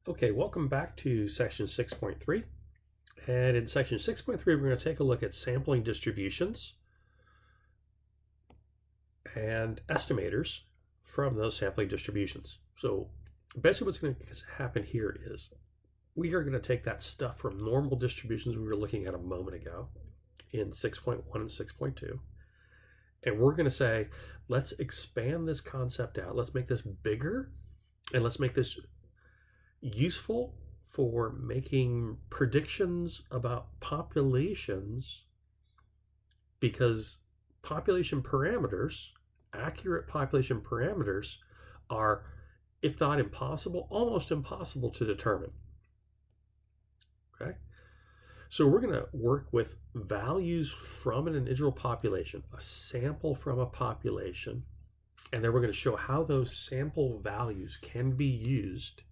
Okay, welcome back to section 6.3. And in section 6.3, we're going to take a look at sampling distributions and estimators from those sampling distributions. So basically what's going to happen here is we are going to take that stuff from normal distributions we were looking at a moment ago in 6.1 and 6.2. And we're going to say, let's expand this concept out. Let's make this bigger and let's make this useful for making predictions about populations, because population parameters, accurate population parameters, are, if not impossible, almost impossible to determine. Okay, so we're going to work with values from an individual population, a sample from a population, and then we're going to show how those sample values can be used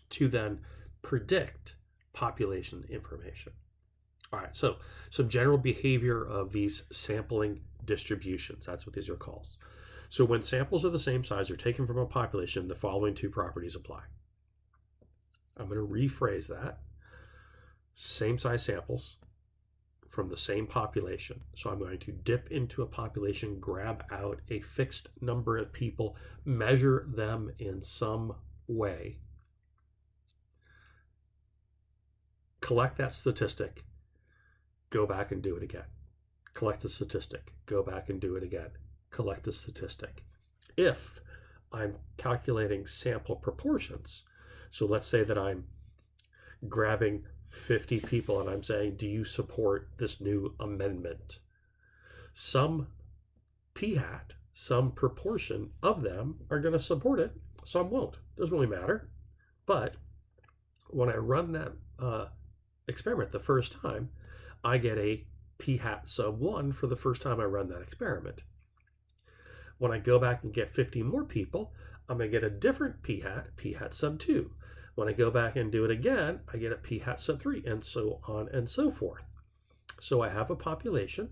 to then predict population information. All right, so some general behavior of these sampling distributions. That's what these are called. So when samples of the same size are taken from a population, the following two properties apply. I'm going to rephrase that. Same size samples from the same population. So I'm going to dip into a population, grab out a fixed number of people, measure them in some way, collect that statistic, go back and do it again. Collect the statistic, go back and do it again. Collect the statistic. If I'm calculating sample proportions, so let's say that I'm grabbing 50 people and I'm saying, do you support this new amendment? Some p-hat, some proportion of them are going to support it, some won't. Doesn't really matter. But when I run that experiment the first time, I get a p-hat sub 1 for the first time I run that experiment. When I go back and get 50 more people, I'm going to get a different p-hat sub 2. When I go back and do it again, I get a p-hat sub 3, and so on and so forth. So I have a population.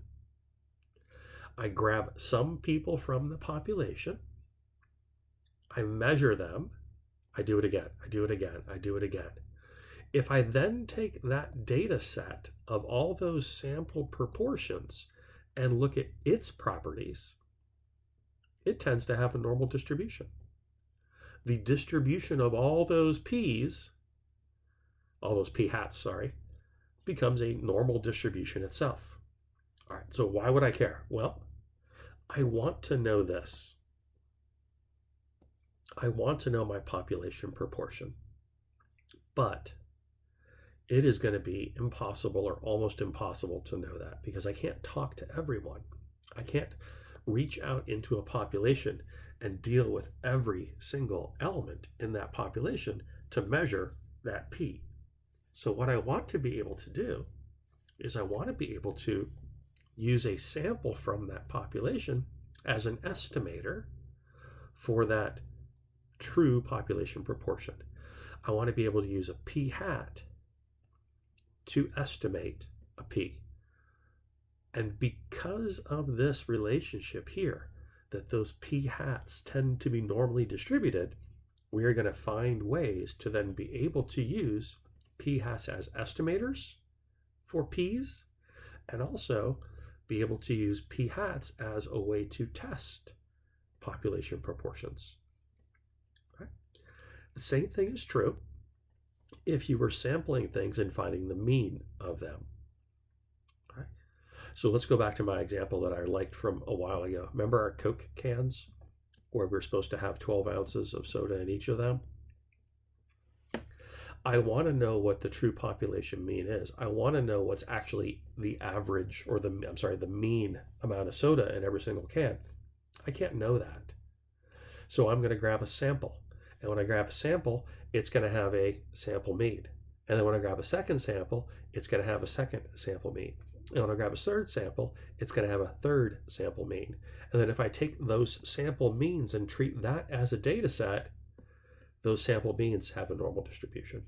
I grab some people from the population. I measure them. I do it again. I do it again. I do it again. If I then take that data set of all those sample proportions and look at its properties, it tends to have a normal distribution. The distribution of all those p-hats, becomes a normal distribution itself. All right, so why would I care? Well, I want to know this. I want to know my population proportion, but it is going to be impossible or almost impossible to know that, because I can't talk to everyone. I can't reach out into a population and deal with every single element in that population to measure that p. So what I want to be able to do is I want to be able to use a sample from that population as an estimator for that true population proportion. I want to be able to use a p-hat to estimate a p. And because of this relationship here, that those p-hats tend to be normally distributed, we are going to find ways to then be able to use p-hats as estimators for p's, and also be able to use p-hats as a way to test population proportions. Okay. The same thing is true if you were sampling things and finding the mean of them. Okay. So let's go back to my example that I liked from a while ago. Remember our Coke cans where we're supposed to have 12 ounces of soda in each of them? I want to know what the true population mean is. I want to know what's actually the average, or the mean amount of soda in every single can. I can't know that. So I'm going to grab a sample. And when I grab a sample, it's going to have a sample mean. And then when I grab a second sample, it's going to have a second sample mean. And when I grab a third sample, it's going to have a third sample mean. And then if I take those sample means and treat that as a data set, those sample means have a normal distribution.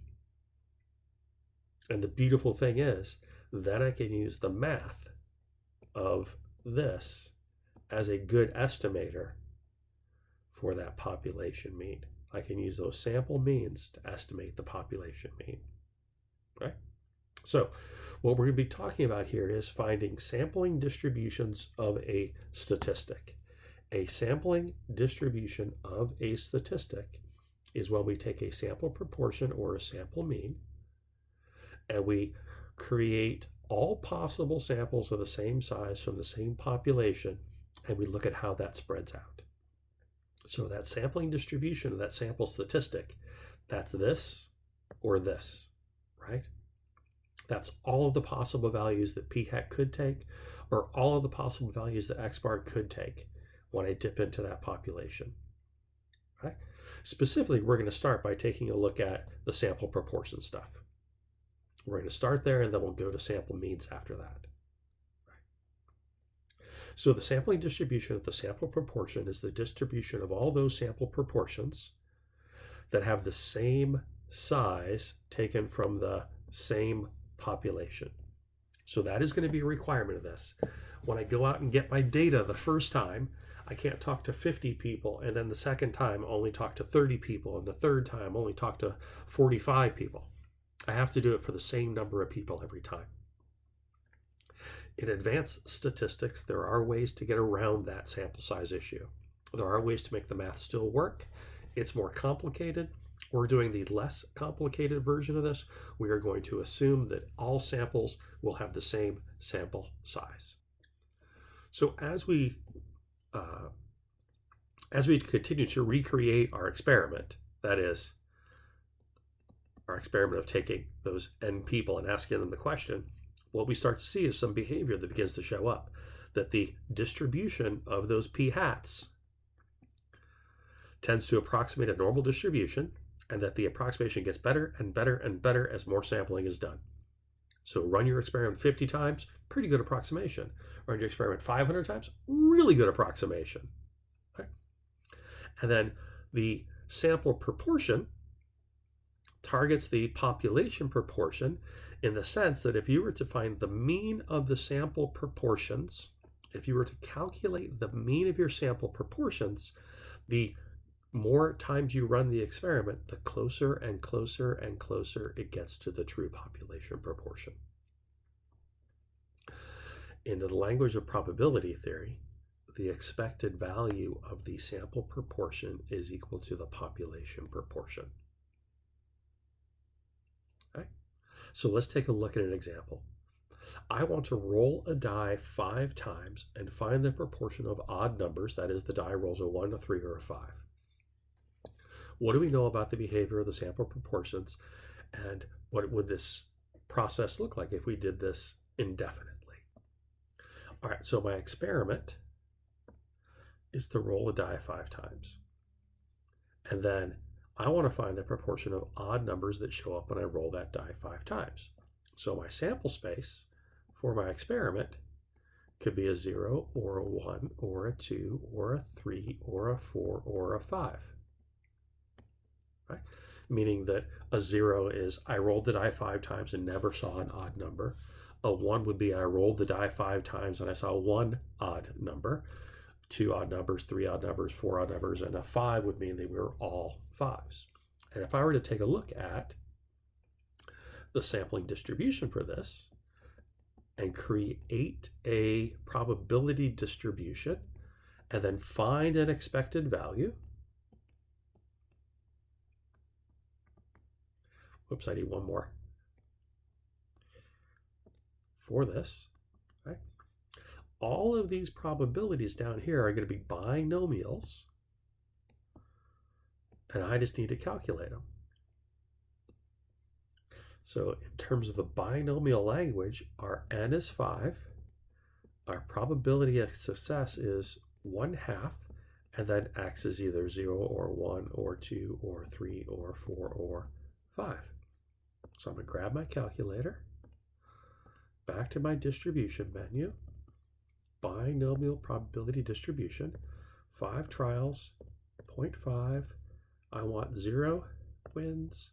And the beautiful thing is, then I can use the math of this as a good estimator for that population mean. I can use those sample means to estimate the population mean. Right? So what we're going to be talking about here is finding sampling distributions of a statistic. A sampling distribution of a statistic is when we take a sample proportion or a sample mean and we create all possible samples of the same size from the same population, and we look at how that spreads out. So that sampling distribution of that sample statistic, that's this or this, right? That's all of the possible values that p hat could take, or all of the possible values that x bar could take when I dip into that population. Right? Specifically, we're going to start by taking a look at the sample proportion stuff. We're going to start there, and then we'll go to sample means after that. Right? So the sampling distribution of the sample proportion is the distribution of all those sample proportions that have the same size taken from the same population. So that is going to be a requirement of this. When I go out and get my data the first time, I can't talk to 50 people, and then the second time only talk to 30 people, and the third time only talk to 45 people. I have to do it for the same number of people every time. In advanced statistics, there are ways to get around that sample size issue. There are ways to make the math still work. It's more complicated. We're doing the less complicated version of this. We are going to assume that all samples will have the same sample size. So as we continue to recreate our experiment, that is, our experiment of taking those n people and asking them the question, what we start to see is some behavior that begins to show up, that the distribution of those p hats tends to approximate a normal distribution, and that the approximation gets better and better and better as more sampling is done. So run your experiment 50 times, pretty good approximation. Run your experiment 500 times, really good approximation. Okay? And then the sample proportion targets the population proportion in the sense that if you were to find the mean of the sample proportions, if you were to calculate the mean of your sample proportions, the more times you run the experiment, the closer and closer and closer it gets to the true population proportion. In the language of probability theory, the expected value of the sample proportion is equal to the population proportion. Okay? So let's take a look at an example. I want to roll a die 5 times and find the proportion of odd numbers, that is, the die rolls a 1, a 3, or a 5. What do we know about the behavior of the sample proportions, and what would this process look like if we did this indefinitely? All right, so my experiment is to roll a die 5 times. And then I want to find the proportion of odd numbers that show up when I roll that die 5 times. So my sample space for my experiment could be a 0 or a 1 or a 2 or a 3 or a 4 or a 5. Right? Meaning that a 0 is I rolled the die 5 times and never saw an odd number. A 1 would be I rolled the die 5 times and I saw 1 odd number. 2 odd numbers, 3 odd numbers, 4 odd numbers, and a 5 would mean they were all 5s. And if I were to take a look at the sampling distribution for this and create a probability distribution and then find an expected value, whoops, I need one more for this. Right? All of these probabilities down here are going to be binomials, and I just need to calculate them. So in terms of the binomial language, our n is 5, our probability of success is 1/2, and then x is either 0 or 1 or 2 or 3 or 4 or 5. So I'm going to grab my calculator, back to my distribution menu, binomial probability distribution, 5 trials, 0.5. I want 0 wins.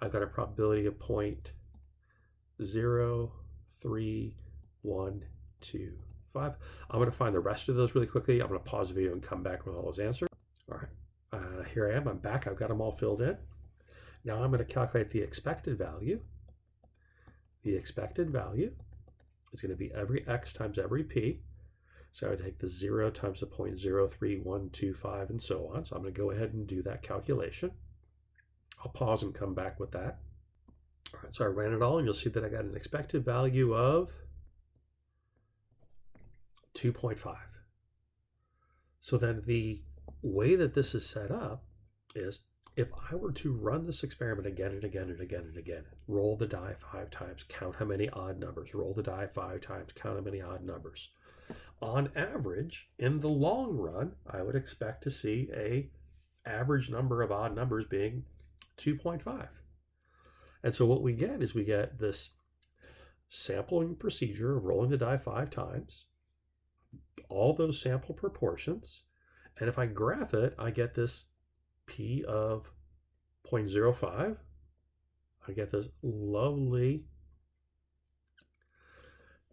I've got a probability of 0.0, 3, 1, 2, 5. I'm going to find the rest of those really quickly. I'm going to pause the video and come back with all those answers. All right, here I am, I'm back, I've got them all filled in. Now I'm going to calculate the expected value. The expected value is going to be every x times every p. So I would take the 0 times the 0.03125 and so on. So I'm going to go ahead and do that calculation. I'll pause and come back with that. All right, so I ran it all, and you'll see that I got an expected value of 2.5. So then the way that this is set up is, if I were to run this experiment again and again and again and again, roll the die 5 times, count how many odd numbers, roll the die 5 times, count how many odd numbers. On average, in the long run, I would expect to see a average number of odd numbers being 2.5. And so what we get is we get this sampling procedure of rolling the die 5 times, all those sample proportions, and if I graph it, I get this p of 0.05. I get this lovely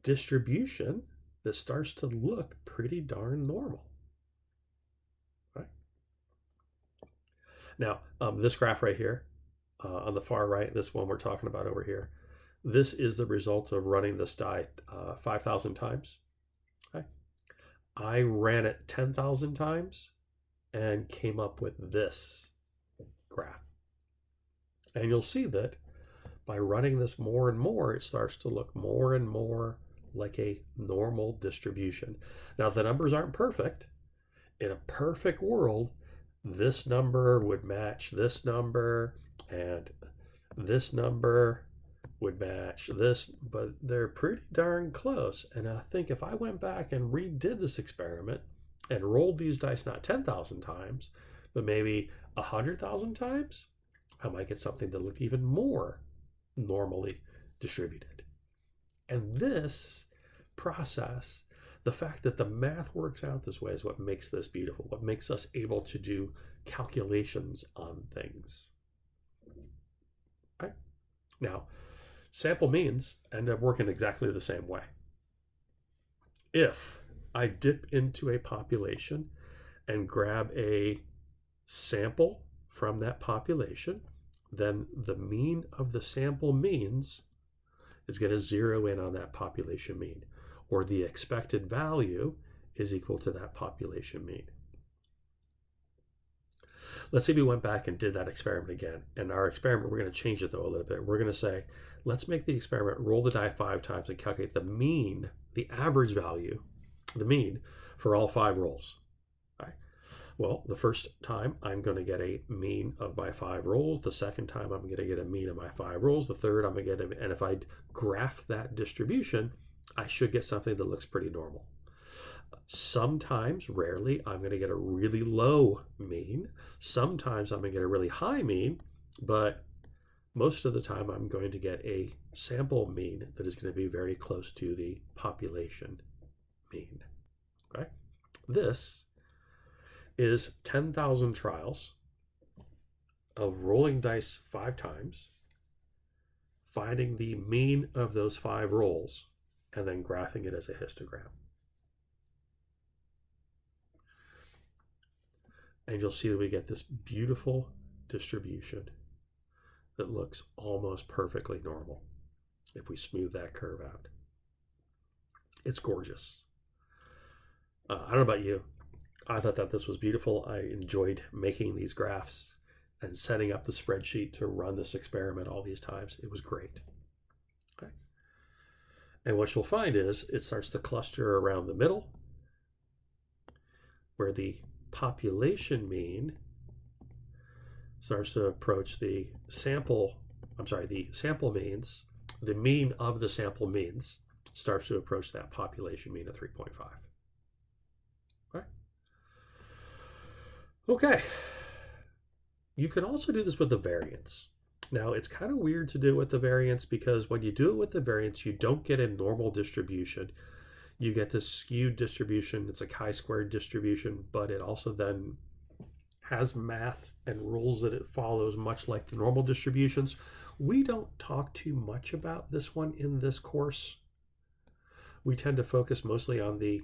distribution that starts to look pretty darn normal. Right? Now, this graph right here, on the far right, this one we're talking about over here, this is the result of running this die 5,000 times. Okay? I ran it 10,000 times and came up with this graph. And you'll see that by running this more and more, it starts to look more and more like a normal distribution. Now, the numbers aren't perfect. In a perfect world, this number would match this number, and this number would match this, but they're pretty darn close. And I think if I went back and redid this experiment and rolled these dice not 10,000 times, but maybe 100,000 times, I might get something that looked even more normally distributed. And this process, the fact that the math works out this way, is what makes this beautiful, what makes us able to do calculations on things. Right? Now, sample means end up working exactly the same way. If I dip into a population and grab a sample from that population, then the mean of the sample means is going to zero in on that population mean, or the expected value is equal to that population mean. Let's say we went back and did that experiment again, and our experiment, we're going to change it though a little bit. We're going to say, let's make the experiment roll the die 5 times and calculate the mean, the average value, the mean for all 5 rolls. Right? Well, the first time I'm going to get a mean of my 5 rolls. The second time I'm going to get a mean of my 5 rolls. The third I'm going to get and if I graph that distribution, I should get something that looks pretty normal. Sometimes, rarely, I'm going to get a really low mean. Sometimes I'm going to get a really high mean, but most of the time I'm going to get a sample mean that is going to be very close to the population mean. Okay? This is 10,000 trials of rolling dice 5 times, finding the mean of those 5 rolls, and then graphing it as a histogram. And you'll see that we get this beautiful distribution that looks almost perfectly normal if we smooth that curve out. It's gorgeous. I don't know about you. I thought that this was beautiful. I enjoyed making these graphs and setting up the spreadsheet to run this experiment all these times. It was great. Okay. And what you'll find is it starts to cluster around the middle, where the population mean starts to approach the sample means, the mean of the sample means starts to approach that population mean of 3.5. Right? Okay. You can also do this with the variance. Now, it's kind of weird to do it with the variance because when you do it with the variance, you don't get a normal distribution. You get this skewed distribution. It's a chi-squared distribution, but it also then has math and rules that it follows, much like the normal distributions. We don't talk too much about this one in this course. We tend to focus mostly on the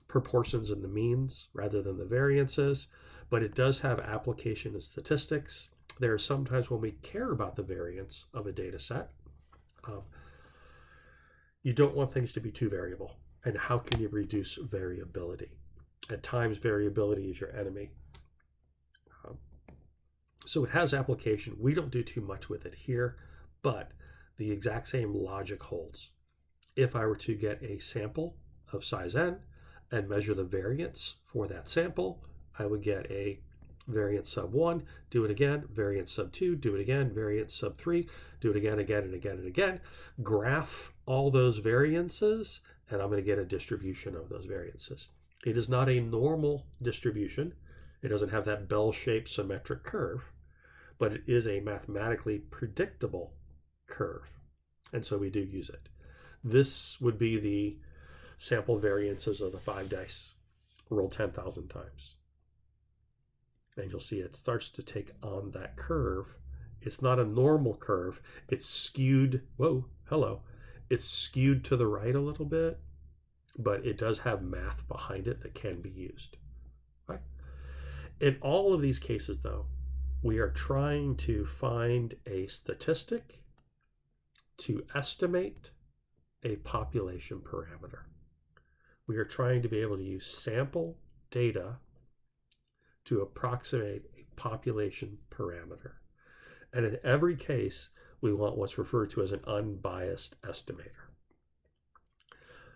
proportions and the means rather than the variances. but it does have application in statistics. There are sometimes when we care about the variance of a data set, you don't want things to be too variable. And how can you reduce variability? At times, variability is your enemy. So it has application. We don't do too much with it here, but the exact same logic holds. If I were to get a sample of size n and measure the variance for that sample, I would get a variance sub 1, do it again, variance sub 2, do it again, variance sub 3, do it again, again, and again, and again. Graph all those variances, and I'm going to get a distribution of those variances. It is not a normal distribution. It doesn't have that bell-shaped symmetric curve, but it is a mathematically predictable curve, and so we do use it. This would be the sample variances of the 5 dice rolled 10,000 times. And you'll see it starts to take on that curve. It's not a normal curve. It's skewed. Whoa, hello. It's skewed to the right a little bit, but it does have math behind it that can be used. Right? In all of these cases, though, we are trying to find a statistic to estimate a population parameter. We are trying to be able to use sample data to approximate a population parameter. And in every case, we want what's referred to as an unbiased estimator.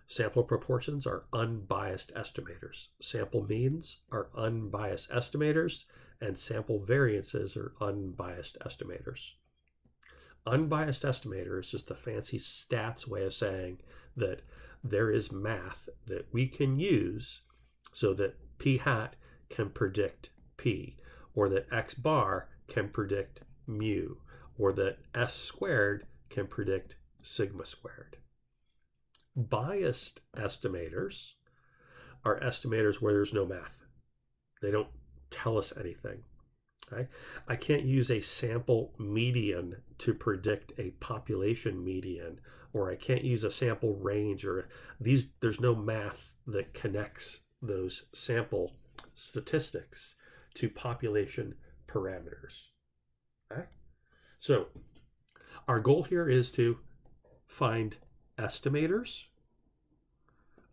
Sample proportions are unbiased estimators. Sample means are unbiased estimators, and sample variances are unbiased estimators. Unbiased estimator is just a fancy stats way of saying that there is math that we can use so that p hat can predict p, or that x bar can predict mu, or that s squared can predict sigma squared. Biased estimators are estimators where there's no math. They don't tell us anything. Okay? I can't use a sample median to predict a population median, or I can't use a sample range, or there's no math that connects those sample statistics to population parameters. Okay? So our goal here is to find estimators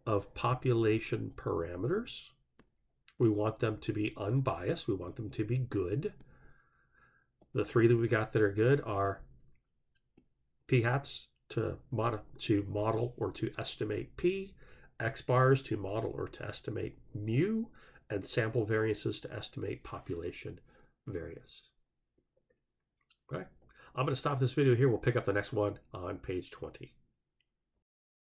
of population parameters. We want them to be unbiased. We want them to be good. The 3 that we got that are good are p hats to model or to estimate p, x bars to model or to estimate mu, and sample variances to estimate population variance. Okay, I'm going to stop this video here. We'll pick up the next one on page 20.